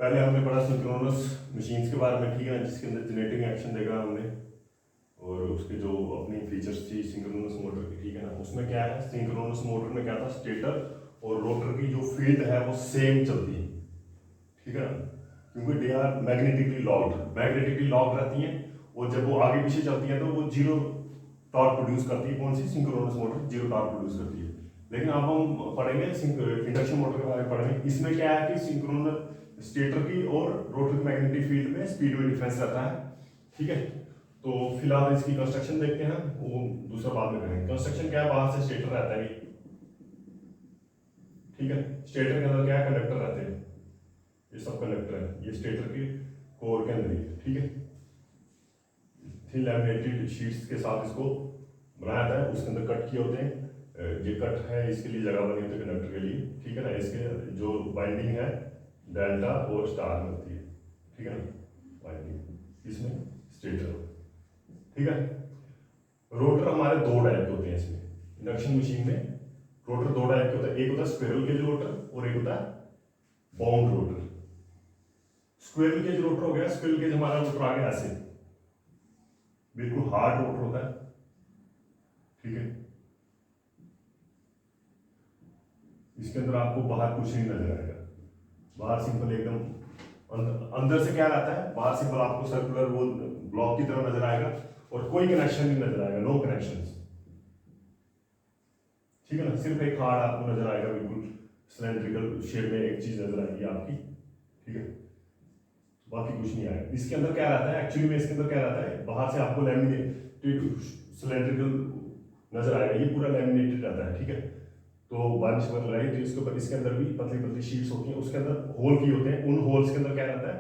पहले हमने पढ़ा सिंक्रोनस मशीन्स के बारे में, ठीक है ना, जिसके अंदर जनरेटिंग एक्शन देखा हमने और उसके जो अपनी फीचर्स थी सिंक्रोनस मोटर की, ठीक है ना। उसमें क्या है, सिंक्रोनस मोटर में क्या था, स्टेटर और रोटर की जो फील्ड है वो सेम चलती है, ठीक है ना, क्योंकि दे आर मैग्नेटिकली लॉक्ड रहती हैं और जब वो आगे पीछे चलती हैं तो वो जीरो टॉर्क प्रोड्यूस करती है। कौन सी, synchronous motor zero torque produce करती है। लेकिन अब हम पढ़ेंगे इंडक्शन मोटर के बारे में पढ़ेंगे। इसमें क्या है कि सिंक्रोनस स्टेटर की और रोटर की मैग्नेटिक फील्ड में स्पीड में डिफरेंस रहता है, ठीक है। तो फिलहाल इसकी कंस्ट्रक्शन देखते हैं, वो दूसरा बाद में करेंगे। कंस्ट्रक्शन क्या है, बाहर से स्टेटर रहता है, ठीक है। स्टेटर के अंदर क्या है, कंडक्टर रहते हैं, ये सब कंडक्टर है, ये स्टेटर के कोर के अंदर ही है, ठीक है। थिन लैमिनेटेड शीट्स के साथ इसको बनाया जाता है, उसके अंदर कट किए होते हैं। ये कट है, इसके लिए जगह बनी होती है कंडक्टर के लिए, ठीक है ना। इसके जो बाइंडिंग है डेल्टा और स्टार में होती है, ठीक है ना, बाइंडिंग इसमें स्टेटर, ठीक है। रोटर हमारे दो टाइप के होते हैं इसमें, इंडक्शन मशीन में रोटर दो टाइप के होता है। एक होता है स्क्विरल केज रोटर और एक होता है wound rotor. Squirrel cage rotor हो गया, स्क्विरल केज हमारा रोटर आ गया ऐसे, बिल्कुल हार्ड रोटर होता है, ठीक है। इसके अंदर आपको बाहर कुछ नहीं नजर आएगा, बाहर सिंपल एकदम अंदर से क्या रहता है, बाहर सिंपल आपको सर्कुलर वो ब्लॉक की तरह नजर आएगा और कोई कनेक्शन नहीं नजर आएगा, नो कनेक्शंस, ठीक है ना। सिर्फ एक हार्ड आपको नजर आएगा, बिल्कुल सिलेंड्रिकल शेप में एक चीज नजर आएगी आपकी, ठीक है, बाकी कुछ नहीं आएगा। इसके अंदर क्या रहता है, एक्चुअली में इसके अंदर क्या रहता है, बाहर से आपको लैमिनेटेड सिलेंड्रिकल नजर आएगा, ये पूरा लैमिनेटेड रहता है, ठीक है। तो बारिश बन रही है तो इसके ऊपर, इसके अंदर भी पतली पतली शीट्स होती हैं, उसके अंदर होल की होते हैं। उन होल्स के अंदर क्या रहता है,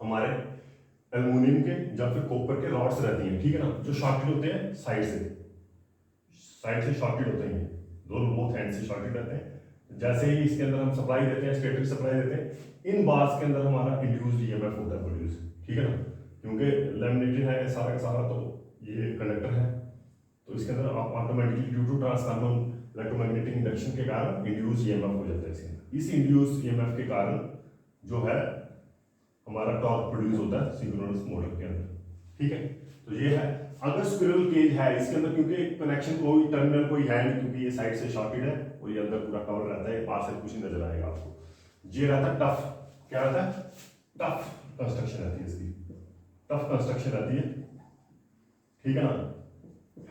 हमारे एल्यूमिनियम के या फिर कॉपर के रॉड्स रहती हैं, ठीक है ना, जो शॉर्टेड होते हैं साइड से शॉर्टेड होते हैं, दोनों बोथ हैंड से शॉर्टेड रहते हैं। जैसे ही इसके अंदर हम सप्लाई देते हैं, स्टेटर सप्लाई देते हैं, इन बार्स के अंदर हमारा इंड्यूस्ड ईएमएफ होता है प्रोड्यूस, ठीक है ना, क्योंकि लैमिनेटेड है सारा का सारा, तो ये कंडक्टर है, तो इसके अंदर आप automatically due to transformer electromagnetic induction के कारण इंड्यूस ईएमएफ हो जाता है इसके अंदर। इस इंड्यूस ईएमएफ के कारण जो है हमारा टॉर्क प्रोड्यूस होता है सिंक्रोनस मोटर के अंदर, ठीक है। तो ये है, अगर स्क्विरल केज है इसके अंदर, क्योंकि कनेक्शन कोई टर्मिनल कोई है नहीं, क्योंकि ये साइड से शॉर्टेड है और ये अंदर पूरा कवर रहता है, पास से कुछ नहीं नजर आएगा आपको। ये रहता है टफ, क्या रहता है, टफ कंस्ट्रक्शन रहती है इसकी, टफ कंस्ट्रक्शन रहती है, ठीक है ना,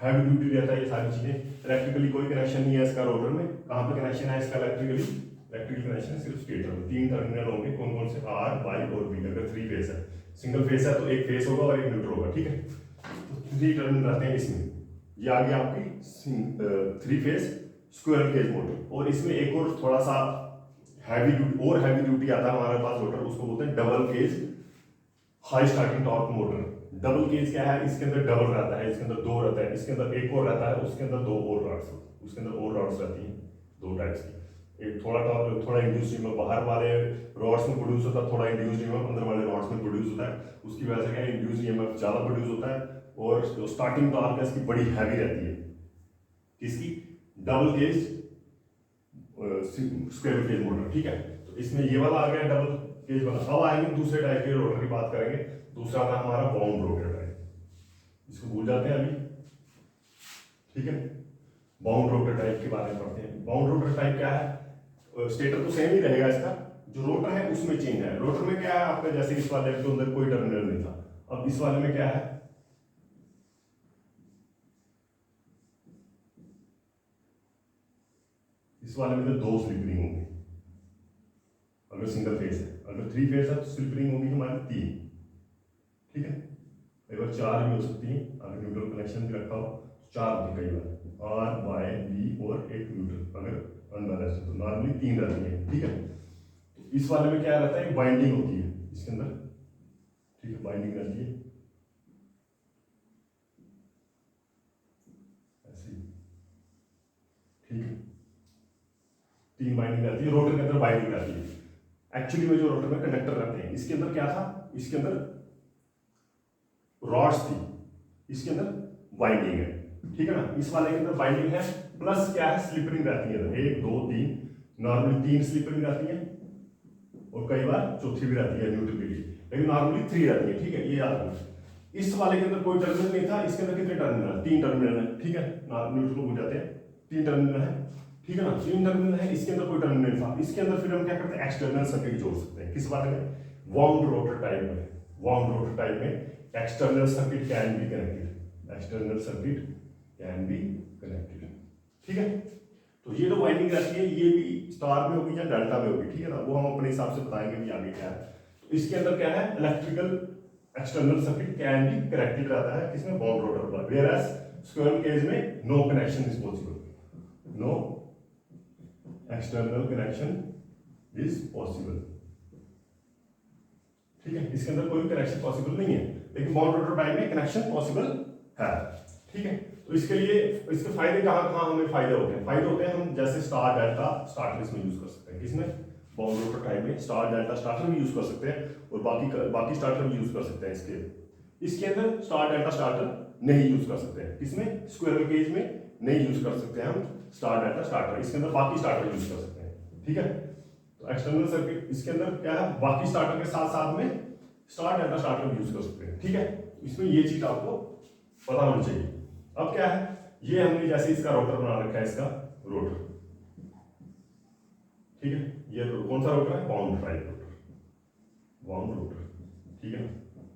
हैवी ड्यूटी रहता है ये सारी चीजें। इलेक्ट्रिकली कोई कनेक्शन नहीं है इसका रोटर में, कहाँ पे कनेक्शन है इसका इलेक्ट्रिकल कनेक्शन सिर्फ स्टेटर में। तीन टर्मिनल होंगे, कौन कौन से, आर वाई और बी। अगर थ्री फेस है, सिंगल फेस है तो एक फेस होगा और एक न्यूट्रल होगा, ठीक है। तो थ्री टर्मिनल रहते हैं इसमें। ये आ गई आपकी three phase square cage motor. और इसमें एक और थोड़ा सा हैवी ड्यूटी आता है हमारे पास रोटर, उसको बोलते हैं double cage high starting torque motor. Double cage क्या है, इसके अंदर डबल रहता है, इसके अंदर दो रहता है, इसके अंदर एक और रहता है, उसके अंदर दो और रॉड्स, उसके अंदर और रॉड्स रहती हैं दो टाइप्स की। एक थोड़ा इंड्यूस ईएमएफ बाहर वाले रॉड्स में प्रोड्यूस होता है, थोड़ा इंड्यूस ईएमएफ अंदर वाले रॉड्स में प्रोड्यूस होता है। उसकी वजह से क्या है, इंड्यूस ईएमएफ ज्यादा प्रोड्यूस होता है और जो स्टार्टिंग टॉर्क है इसकी बड़ी हैवी रहती है, किसकी, double cage square cage motor, ठीक है। तो इसमें ये वाला आ गया डबल केज वाला। अब आएंगे दूसरे टाइप के रोटर की बात करेंगे। दूसरा आता है हमारा बाउंड रोटर टाइप, इसको भूल जाते हैं अभी, ठीक है। बाउंड रोटर टाइप के बारे में पढ़ते हैं। बाउंड रोटर टाइप क्या है, स्टेटर तो सेम ही रहेगा इसका, जो रोटर है उसमें चेंज है। रोटर में क्या है आपका, जैसे इस वाले के अंदर कोई टर्मिनल नहीं था, अब इस वाले में क्या है, इस वाले में तो दो स्लिप रिंग होंगी अगर सिंगल फेस है। अगर थ्री फेस है तो स्लिप रिंग होगी हमारी तीन, ठीक है। कई बार चार भी हो सकती है, अगर न्यूट्रल कनेक्शन भी रखा हो चार होती है कई बार, आर वाई बी और एक न्यूट्रल। अगर अनबैलेंस्ड है तो नॉर्मली तीन रहती है, ठीक है। तो इस वाले में क्या रहता है, बाइंडिंग होती है इसके अंदर, ठीक है, बाइंडिंग रहती है ऐसी, ठीक है। तीन बाइंडिंग रहती है, रोटर के अंदर बाइंडिंग रहती है। एक्चुअली में जो रोटर में कंडक्टर रहते हैं, इसके अंदर क्या था, इसके अंदर रॉड्स थी, इसके अंदर बाइंडिंग है, ठीक है ना। इस वाले के अंदर बाइंडिंग है, प्लस क्या है, स्लिप रिंग रहती है, एक दो तीन, नॉर्मली तीन स्लिप रिंग रहती है, और कई बार चौथी भी रहती है न्यूट्रल के लिए, लेकिन नॉर्मली 3 रहती है, ठीक है। ये याद रखना। इस वाले के अंदर कोई टर्मिनल नहीं था, इसके अंदर कितने टर्मिनल है? 3 टर्मिनल है, ठीक है। न्यूट्रल को बुझाते हैं, 3 टर्मिनल है, ठीक है ना। 3 टर्मिनल है, इसके अंदर कोई टर्मिनल नहीं था। इसके अंदर फिर हम क्या करते हैं, एक्सटर्नल सर्किट जोड़ सकते हैं। किस वाले में? वाउंड रोटर टाइप में। वाउंड रोटर टाइप में external circuit can be connected, external circuit can be connected, ठीक है। तो ये जो वाइंडिंग रहती है ये भी स्टार में होगी या डेल्टा में होगी, ठीक है ना। वो हम अपने हिसाब से बताएंगे भी आगे क्या है। तो इसके अंदर क्या है, electrical external circuit can be connected रहता है किसमें? बाउंड रोटर पर। वेयर एज स्क्विरल केज में no connection is possible, no external connection is possible, ठीक है। इसके अंदर कोई कनेक्शन पॉसिबल नहीं है, लेकिन बाउंड रोटर टाइप में कनेक्शन पॉसिबल है, ठीक है। तो इसके लिए इसके फायदे कहाँ कहाँ हमें फायदे होते हैं? फायदे होते हैं हम जैसे स्टार डेल्टा स्टार्टर इसमें यूज कर सकते हैं। किसमें? बाउंड रोटर टाइप में स्टार डेल्टा स्टार्टर भी यूज कर सकते हैं, और बाकी स्टार्टर भी यूज कर सकते हैं। इसके अंदर स्टार डेल्टा स्टार्टर नहीं यूज कर सकते हैं। किसमें? स्क्विरल केज में नहीं यूज कर सकते हैं हम स्टार डेल्टा स्टार्टर। इसके अंदर बाकी स्टार्टर यूज कर सकते हैं, ठीक है। तो एक्सटर्नल सर्किट इसके अंदर क्या है, बाकी स्टार्टर के साथ साथ में स्टार डेल्टा स्टार्टर भी यूज कर सकते हैं, ठीक है। इसमें ये चीज आपको पता होनी चाहिए। अब क्या है, ये हमने जैसे इसका रोटर बना रखा है, इसका रोटर, ठीक है। ये कौन सा रोटर है? Bound type rotor, bound rotor, ठीक है ना।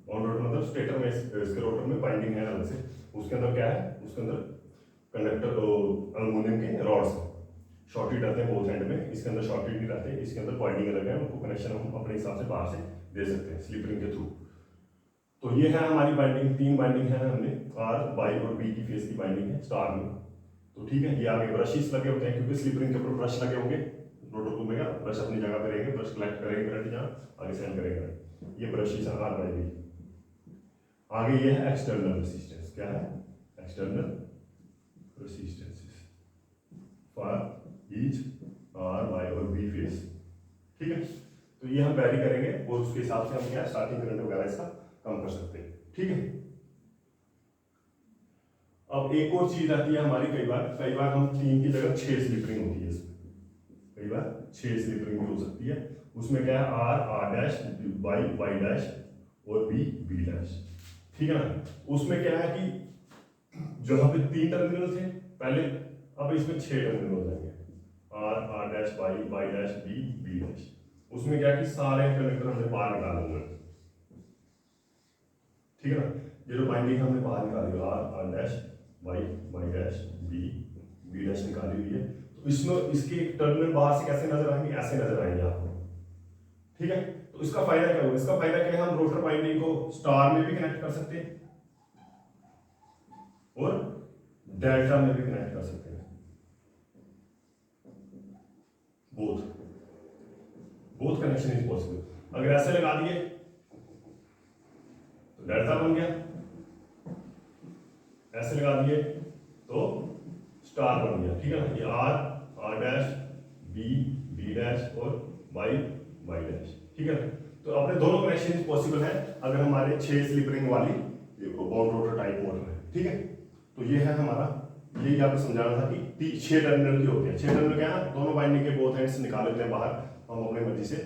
बाउंड रोटर मतलब स्टेटर में इसके रोटर में बाइंडिंग है अलग से। उसके अंदर क्या है, उसके अंदर कंडक्टर एल्युमिनियम के रॉड्स शॉर्टेड रहते हैं बोथ एंड में। इसके अंदर शॉर्टेड नहीं रहते, इसके अंदर बाइंडिंग अलग है, उनको कनेक्शन हम अपने हिसाब से बाहर से दे सकते हैं स्लिप रिंग के थ्रू। तो ये है हमारी बाइंडिंग, 3 बाइंडिंग है हमने, आर बाई और बी की फेस की बाइंडिंग है स्टार में। तो ठीक है, ये आगे ब्रशेस लगे होते हैं, क्योंकि स्लिप रिंग के ऊपर ब्रश लगे होंगे, रोटर घूमेगा, ब्रश अपनी जगह पे रहेंगे, ब्रश कलेक्ट करेंगे करंट, जहाँ आगे सेंड करेगा। ये ब्रशेस है आर बाई बी। आगे ये है एक्सटर्नल रेसिस्टेंस। क्या है? External resistances for each R Y और बी फेस, ठीक है। तो ये हम वैरी करेंगे और उसके हिसाब से हम क्या स्टार्टिंग करंट वगैरह इसका कम कर सकते हैं, ठीक है। अब एक और चीज आती है हमारी, कई बार हम 3 की जगह 6 स्लिप रिंग होती है इसमें, कई बार 6 स्लिप रिंग भी हो सकती है। उसमें क्या है, R dash, Y Y dash और बी बी डैश, ठीक है ना। उसमें क्या है कि जहां पे 3 टर्मिनल थे पहले, अब इसमें 6 टर्मिनल हो जाएंगे, R dash Y Y dash B B dash. उसमें क्या है कि सारे कनेक्टर हमने बाहर निकाल देंगे, ठीक है ना। ये जो बाइंडिंग हमने बाहर निकाली, R dash Y Y dash B B dash निकाली हुई है। तो इसमें इसके टर्मिनल बाहर से कैसे नजर आएंगे? ऐसे नजर आएंगे आपको, ठीक है। तो इसका फायदा क्या होगा? इसका फायदा क्या है, हम रोटर बाइंडिंग को स्टार में भी कनेक्ट कर सकते हैं और डेल्टा में भी कनेक्ट कर सकते हैं, बोथ कनेक्शन इज पॉसिबल। अगर ऐसे लगा दिए तो डेल्टा बन गया, ऐसे लगा दिए तो स्टार बन गया, ठीक है ना। ये R dash B B dash और वाई वाई डैश, ठीक है ना। तो अपने दोनों कनेक्शन पॉसिबल है अगर हमारे 6 स्लिप रिंग वाली बाउंड रोटर टाइप मोटर है, ठीक है। तो ये है हमारा, यही आपको समझाना था कि 6 टर्मिनल की होती है। 6 टर्मिनल क्या है, दोनों बाइंडिंग के बोथ एंड्स निकाल लेते हैं बाहर, हम अपने मर्जी से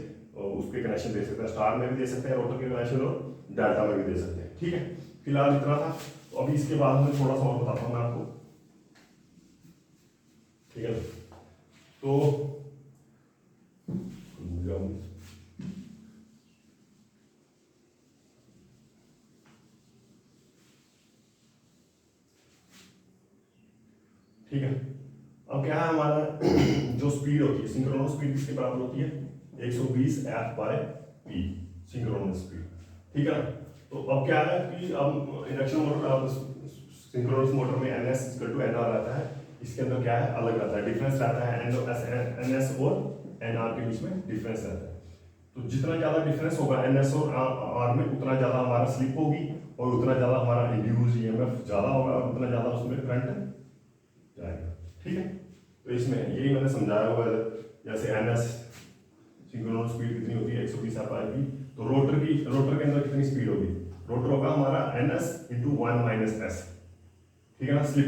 उसके कनेक्शन दे सकते हैं, स्टार में भी दे सकते हैं रोटर के कनेक्शन और डेल्टा में भी दे सकते हैं, ठीक है। फिलहाल इतना था। तो अभी इसके बाद मैं थोड़ा सा और बताता हूँ मैं आपको, ठीक है। तो ठीक है, अब क्या है हमारा जो स्पीड होती है, सिंक्रोनस स्पीड किसके बराबर होती है? 120 F by P, synchronous speed, ठीक है ना। तो अब क्या है कि अब इंडक्शन मोटर, सिंक्रोनस मोटर में NS = NR रहता है, इसके अंदर क्या है, अलग रहता है, डिफरेंस रहता है NS और NR के बीच में डिफरेंस रहता है। तो जितना ज्यादा डिफरेंस होगा NS और R में, उतना ज्यादा हमारा स्लिप होगी और उतना ज्यादा हमारा इंड्यूस EMF ज्यादा होगा और उतना ज्यादा उसमें करंट जाएगा, ठीक है। तो इसमें यही मैंने समझाया हुआ है, जैसे NS सिंक्रोनस स्पीड कितनी होती है, 120 आएगी। तो रोटर के अंदर कितनी स्पीड होगी? रोटर होगा हमारा NS × 1 - S, ठीक है ना। स्लिप,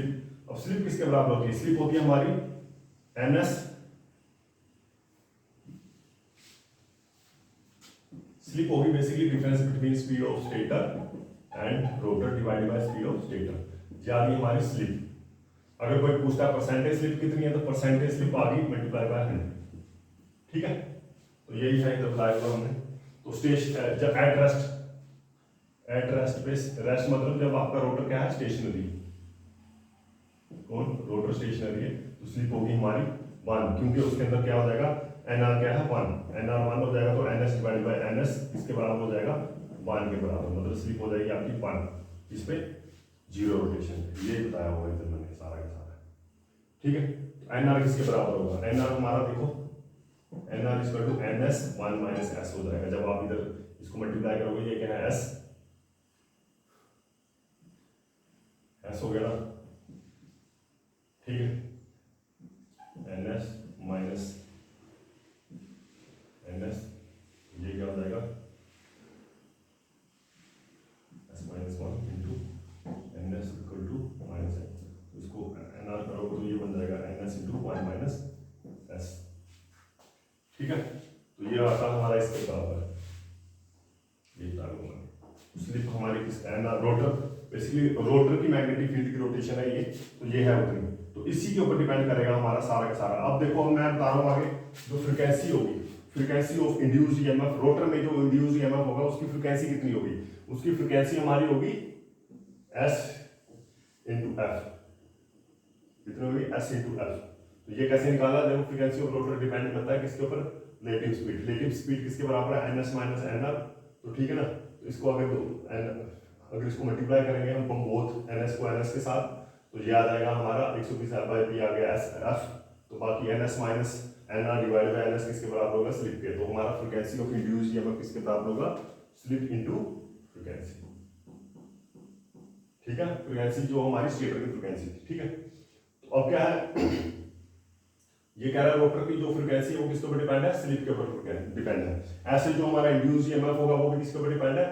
अब स्लिप किसके बराबर होती है? स्लिप होती है हमारी NS स्लिप होगी basically difference between speed of stator and rotor divided by speed of stator. ये आ गई हमारी स्लिप। अगर कोई पूछता है परसेंटेज स्लिप कितनी है तो परसेंटेज स्लिप आ गई मल्टीप्लाई बाय 100। ठीक है, तो यही है इधर बताया हुआ हमने। तो स्टेशन जब एट रेस्ट पे, रेस्ट मतलब जब आपका रोटर क्या है स्टेशनरी, कौन रोटर स्टेशनरी है, तो स्लिप होगी हमारी 1, क्योंकि उसके अंदर क्या हो जाएगा एनआर क्या है 1, एनआर 1 हो जाएगा तो एनएस डिवाइडेड बाय एनएस किसके बराबर हो जाएगा 1 के बराबर, मतलब स्लिप हो जाएगी आपकी 1 इस पे 0 रोटेशन। ये बताया हुआ है इधर मैंने सारा का सारा। ठीक है, तो एनआर किसके बराबर होगा, एनआर हमारा देखो NR equal to NS 1 minus S हो जाएगा। जब आप इधर इसको मल्टीप्लाई करोगे ये क्या है एस हो गया ना। ठीक है, एनएस माइनस एनएस, ये क्या हो जाएगा S minus 1 into NS equal to minus N, इसको एनआर करोगे तो ये बन जाएगा एनएस इंटू 1 माइनस एस। ठीक है, तो ये आता हमारा इसके बराबर है, ये स्लिप हमारी किस एनआर रोटर, बेसिकली रोटर की मैग्नेटिक फील्ड की रोटेशन है ये, तो ये है उतनी, तो इसी के ऊपर डिपेंड करेगा हमारा सारा का सारा। अब देखो मैं बता रहा हूँ आगे जो फ्रीक्वेंसी होगी, frequency of induced EMF, rotor में जो इंड्यूस्ड ईएमएफ होगा उसकी फ्रीक्वेंसी कितनी होगी, उसकी फ्रीक्वेंसी हमारी होगी एस इंटू एफ, कितनी होगी एस इंटू एफ। तो ये कैसे निकाला, देखो फ्रीक्वेंसी ऑफ रोटर डिपेंड करता है किसके ऊपर, रिलेटिव स्पीड, रिलेटिव स्पीड किसके बराबर है एनएस माइनस एनआर, तो ठीक है ना। तो इसको अगर इसको मल्टीप्लाई करेंगे हम बोथ एनएस को एनएस के साथ, तो ये आ जाएगा हमारा 120 एफ बाई पी आ गया एस एफ, तो बाकी NS minus NR divide by NS किसके बराबर होगा स्लिप के, तो हमारा फ्रीक्वेंसी ऑफ इंड्यूस्ड ईएमएफ किसके बराबर होगा स्लिप इनटू फ्रीक्वेंसी। ठीक है, फ्रीक्वेंसी जो हमारी स्टेटर की फ्रीक्वेंसी थी। ठीक है, तो अब क्या है ये कह रहा है रोटर की जो फ्रीक्वेंसी है वो किसके ऊपर डिपेंड है, स्लिप के ऊपर डिपेंड है। ऐसे जो हमारा इंड्यूस्ड ईएमएफ होगा वो भी किसके ऊपर डिपेंड है,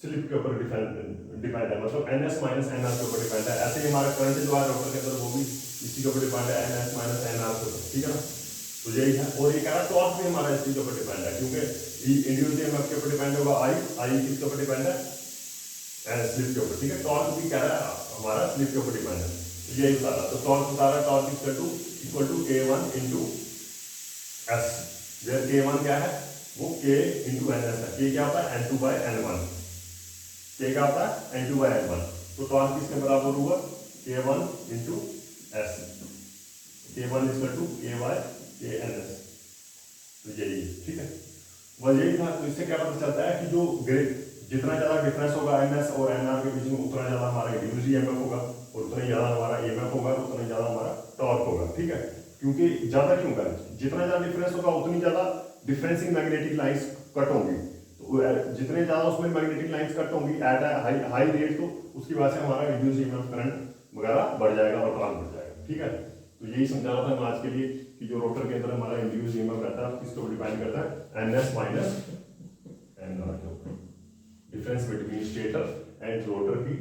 स्लिप के ऊपर डिपेंड है, मतलब एनएस माइनस एनआर के ऊपर डिपेंड है। ऐसे ही हमारा करंट जो है रोटर के अंदर वो भी इसी के ऊपर डिपेंड है एनएस माइनस एनआर के ऊपर। ठीक है ना, तो यही है। और ये कह रहा है टॉर्क भी हमारा इसी के ऊपर डिपेंड है, क्योंकि इंड्यूस्ड ईएमएफ के ऊपर डिपेंड होगा आई किसके ऊपर डिपेंड है स्लिप के ऊपर। ठीक है, टॉर्क भी कह रहा है हमारा स्लिप के ऊपर डिपेंड है, यही बता रहा। तो टॉर्क बता रहा है torque equal to K1 into S, where K1 क्या है वो K इंटू एन एस है, K क्या होता है N2 बाई N1, K क्या होता है N2 बाई N1, तो टॉर्क किसके बराबर हुआ K1 into S, K1 equal to K by K N S, तो यही है। ठीक है, वह यही था। तो इससे क्या पता चलता है कि जो जितना ज्यादा डिफरेंस होगा एनएस और एनआर के बीच में उतना ज्यादा हमारा इंड्यूस्ड ईएमएफ होगा, और उतना ज्यादा हमारा ईएमएफ होगा, उतना ज्यादा हमारा टॉर्क होगा। ठीक है, क्योंकि ज्यादा क्यों कर, जितना ज्यादा डिफरेंस होगा उतनी ज्यादा डिफरेंसिंग मैग्नेटिक लाइंस कट होंगी, तो जितने ज्यादा उसमें मैग्नेटिक लाइंस कट होंगी एट हाई रेट, तो उसकी वजह से हमारा इंड्यूस्ड ईएमएफ करंट वगैरह बढ़ जाएगा और टॉर्क बढ़ जाएगा। ठीक है, तो यही समझा रहा था मैं आज के लिए कि जो रोटर के अंदर हमारा इंड्यूस्ड ईएमएफ रहता है किसको डिपेंड करता है एनएस माइनस एनआर के ऊपर, difference between stator and rotor की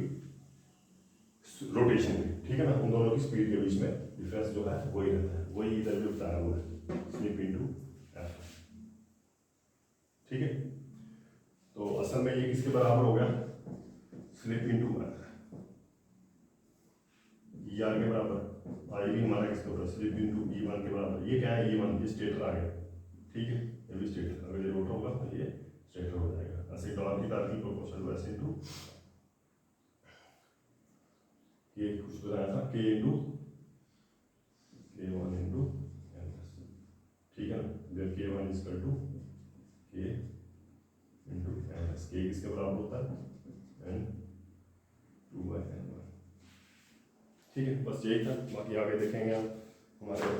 रोटेशन में। ठीक है ना, उन दोनों की स्पीड के बीच में डिफरेंस जो है वही रहता है, वही इधर भी बताया हुआ है स्लिप इनटू एफ। ठीक है, तो असल में ये किसके बराबर हो गया स्लिप इनटू ई आर के बराबर, आई भी हमारा किसके ऊपर स्लिप इनटू E1 के बराबर। ये क्या है E1, ये स्टेटर आ गया। ठीक है, ये भी स्टेटर, अगर ये रोटर होगा तो ये स्टेटर हो जाएगा। ऐसे टॉर्क की तार की प्रोपोर्शनल टू एस इनटू ये कुछ बताया था K into K1 into NS. ठीक है ना, where K1 is equal to K into NS, K किसके बराबर होता है N2 बाई N1। ठीक है, बस यही था, बाकी आगे देखेंगे हम। हमारे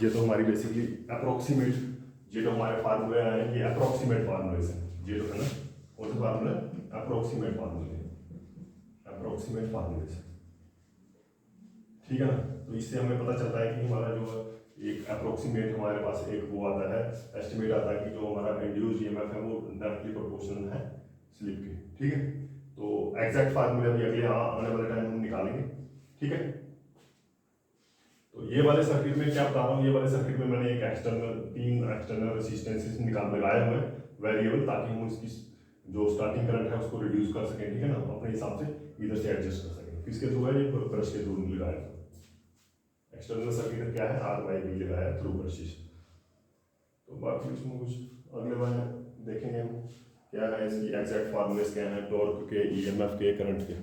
ये तो हमारी बेसिकली अप्रोक्सीमेट, ये जो हमारे फार्मूले हैं ये अप्रोक्सीमेट फार्मूले हैं, ये जो है ना वो तो फार्मूले अप्रोक्सीमेट फार्मूले, अप्रोक्सीमेट फार्मूले। ठीक है ना, तो इससे हमें पता चलता है कि हमारा जो एक अप्रोक्सीमेट हमारे पास एक वो आता है एस्टिमेट आता है कि जो हमारा इंड्यूस्ड ईएमएफ है वो डायरेक्टली प्रोपोर्शनल है स्लिप के। ठीक है, तो एग्जैक्ट फार्मूले अभी अगले आने वाले टाइम हम निकालेंगे। ठीक है, तो ये वाले सर्किट में क्या बता रहा हूँ, ये वाले सर्किट में मैंने एक एक्सटर्नल 3 एक्सटर्नल रेसिस्टेंसेस लगाए हुए हैं, वेरिएबल, ताकि हम इसकी जो स्टार्टिंग करंट है उसको रिड्यूस कर सकें, ठीक है ना, अपने हिसाब से इधर से एडजस्ट कर सकें। किसके थ्रू है ये? ब्रश के थ्रू लगाया। एक्सटर्नल सर्किट क्या है? आर बाई बी लगाया थ्रू ब्रशेस। तो बाकी इसमें कुछ अगले बार देखेंगे हम क्या है इसकी एग्जैक्ट फार्मूलेस क्या है टॉर्क के, ईएमएफ के, करंट के।